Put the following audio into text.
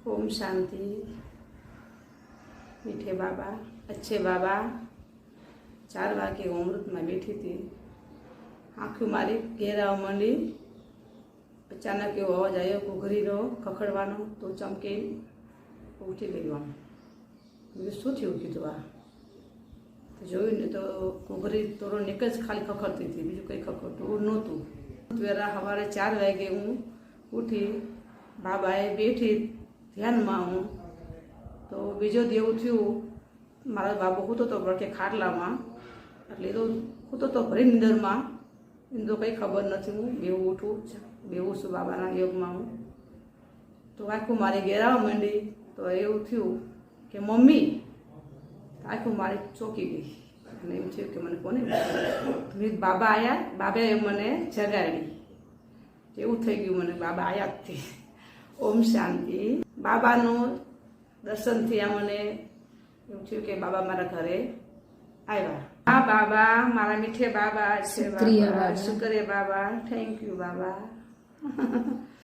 ओम शांति। मीठे बाबा, अच्छे बाबा। 4 वागे अमृत में बैठी थी, आँखों मारी घेराव मंडी। अचानक एवो अवाज आयो घूघरी रो खखड़वानो, तो चमके उठी गई। आम शू थयुं कीधुं आ तो जोयुं ने तो घूघरी तोरण एक ज खाली खखड़ती थी, बीजुं कई खखड़तुं नहोतुं। वेरा सवारे 4 वागे हूँ उठी, बाबाए बैठी ध्यान में हूँ तो बीजो देवुं थयुं। मारो बाबो हूतो तो बरके खाटला में, एटले तो हूतो तो भरी निंदर में, एने तो कई खबर नथी। हूँ बेहू उठूं, बेहू छुं बाबाना योग में हूँ तो आँखों मारी घेरावा मंडी। तो एवुं थयुं के मम्मी, आँखों मारी चौंकी गई અને એમ થયું કે મને કોને બાબા આયા, બાબાએ મને જગાડી, એવું થઈ ગયું મને બાબા આયા જ થી। ઓમ શાંતિ। બાબાનું દર્શન થયા મને એવું થયું કે બાબા મારા ઘરે આવ્યા। હા બાબા, મારા મીઠે બાબા છે, બાબા શુક્રિયા બાબા, થેન્ક યુ બાબા।